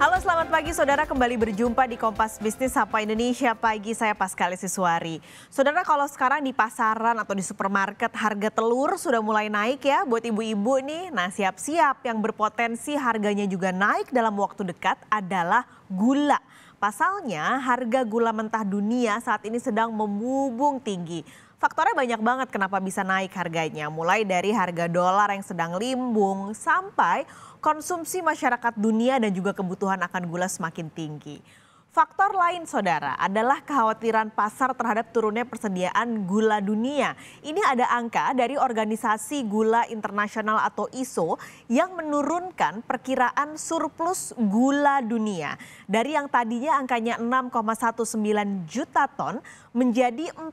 Halo, selamat pagi saudara, kembali berjumpa di Kompas Bisnis Sapa Indonesia Pagi. Saya Paskali Siswari. Saudara, kalau sekarang di pasaran atau di supermarket harga telur sudah mulai naik ya buat ibu-ibu nih. Nah, siap-siap yang berpotensi harganya juga naik dalam waktu dekat adalah gula. Pasalnya harga gula mentah dunia saat ini sedang memubung tinggi. Faktornya banyak banget kenapa bisa naik harganya, mulai dari harga dolar yang sedang limbung sampai konsumsi masyarakat dunia dan juga kebutuhan akan gula semakin tinggi. Faktor lain saudara adalah kekhawatiran pasar terhadap turunnya persediaan gula dunia. Ini ada angka dari Organisasi Gula Internasional atau ISO yang menurunkan perkiraan surplus gula dunia. Dari yang tadinya angkanya 6,19 juta ton menjadi 4,15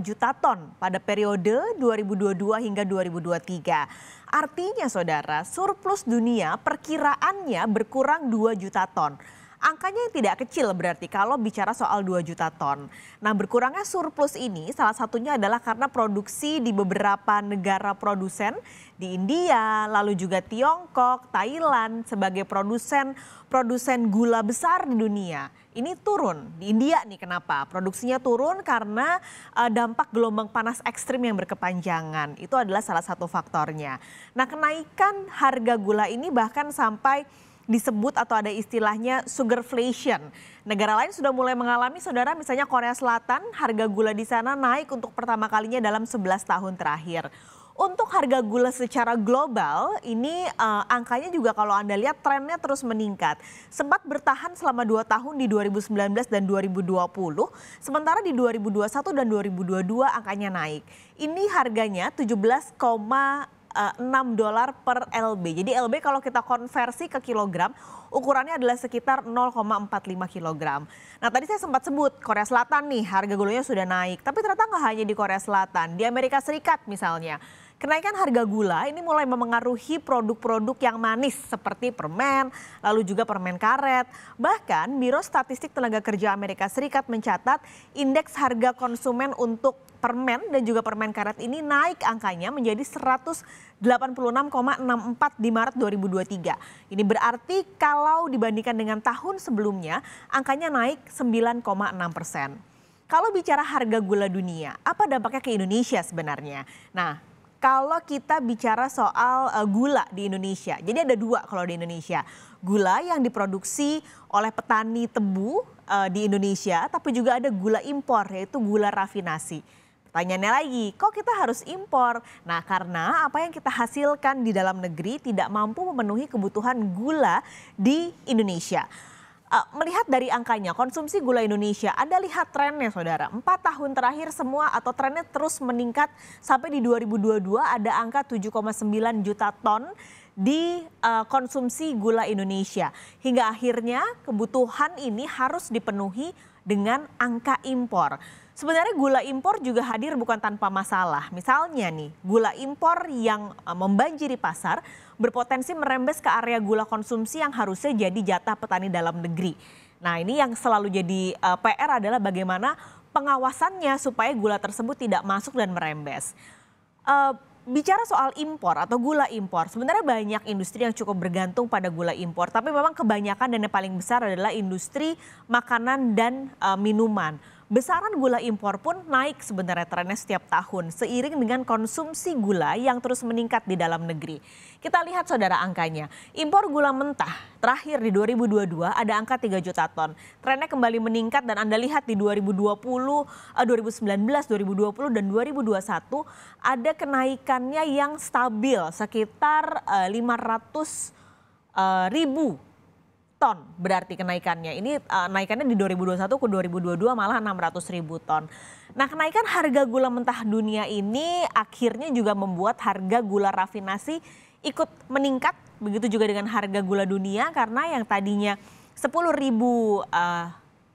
juta ton pada periode 2022 hingga 2023. Artinya saudara, surplus dunia perkiraannya berkurang 2 juta ton. Angkanya yang tidak kecil berarti kalau bicara soal 2 juta ton. Nah, berkurangnya surplus ini salah satunya adalah karena produksi di beberapa negara produsen di India, lalu juga Tiongkok, Thailand sebagai produsen gula besar di dunia. Ini turun. Di India nih kenapa? Produksinya turun karena dampak gelombang panas ekstrim yang berkepanjangan. Itu adalah salah satu faktornya. Nah, kenaikan harga gula ini bahkan sampai disebut atau ada istilahnya sugarflation. Negara lain sudah mulai mengalami saudara, misalnya Korea Selatan, harga gula di sana naik untuk pertama kalinya dalam 11 tahun terakhir. Untuk harga gula secara global ini angkanya juga kalau Anda lihat trennya terus meningkat. Sempat bertahan selama 2 tahun di 2019 dan 2020, sementara di 2021 dan 2022 angkanya naik. Ini harganya 17,6 dolar per LB. Jadi LB kalau kita konversi ke kilogram, ukurannya adalah sekitar 0,45 kilogram. Nah, tadi saya sempat sebut Korea Selatan nih harga gulanya sudah naik. Tapi ternyata nggak hanya di Korea Selatan, di Amerika Serikat misalnya. Kenaikan harga gula ini mulai memengaruhi produk-produk yang manis seperti permen, lalu juga permen karet. Bahkan Biro Statistik Tenaga Kerja Amerika Serikat mencatat indeks harga konsumen untuk permen dan juga permen karet ini naik angkanya menjadi 186,64 di Maret 2023. Ini berarti kalau dibandingkan dengan tahun sebelumnya angkanya naik 9,6%. Kalau bicara harga gula dunia, apa dampaknya ke Indonesia sebenarnya? Nah, kalau kita bicara soal gula di Indonesia, jadi ada dua kalau di Indonesia. Gula yang diproduksi oleh petani tebu di Indonesia, tapi juga ada gula impor yaitu gula rafinasi. Pertanyaannya lagi, kok kita harus impor? Nah, karena apa yang kita hasilkan di dalam negeri tidak mampu memenuhi kebutuhan gula di Indonesia. Melihat dari angkanya, konsumsi gula Indonesia, Anda lihat trennya saudara. 4 tahun terakhir semua atau trennya terus meningkat sampai di 2022 ada angka 7,9 juta ton di konsumsi gula Indonesia. Hingga akhirnya kebutuhan ini harus dipenuhi dengan angka impor. Sebenarnya gula impor juga hadir bukan tanpa masalah. Misalnya nih, gula impor yang membanjiri pasar berpotensi merembes ke area gula konsumsi yang harusnya jadi jatah petani dalam negeri. Nah, ini yang selalu jadi PR adalah bagaimana pengawasannya supaya gula tersebut tidak masuk dan merembes. Bicara soal impor atau gula impor, sebenarnya banyak industri yang cukup bergantung pada gula impor. Tapi memang kebanyakan dan yang paling besar adalah industri makanan dan minuman. Besaran gula impor pun naik sebenarnya trennya setiap tahun seiring dengan konsumsi gula yang terus meningkat di dalam negeri. Kita lihat saudara angkanya. Impor gula mentah terakhir di 2022 ada angka 3 juta ton. Trennya kembali meningkat dan Anda lihat di 2019, 2020 dan 2021 ada kenaikannya yang stabil sekitar 500 ribu ton berarti kenaikannya. Ini naikannya di 2021 ke 2022 malah 600 ribu ton. Nah, kenaikan harga gula mentah dunia ini akhirnya juga membuat harga gula rafinasi ikut meningkat. Begitu juga dengan harga gula dunia karena yang tadinya 10 ribu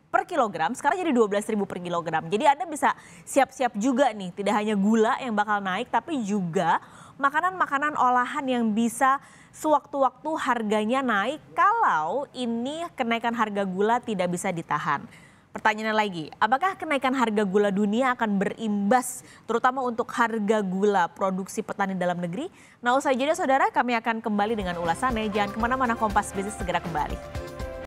per kilogram sekarang jadi 12 ribu per kilogram. Jadi Anda bisa siap-siap juga nih, tidak hanya gula yang bakal naik tapi juga makanan-makanan olahan yang bisa sewaktu-waktu harganya naik kalau ini kenaikan harga gula tidak bisa ditahan. Pertanyaannya lagi, apakah kenaikan harga gula dunia akan berimbas terutama untuk harga gula produksi petani dalam negeri? Nah usai jeda saudara, kami akan kembali dengan ulasannya. Jangan kemana-mana, Kompas Bisnis segera kembali.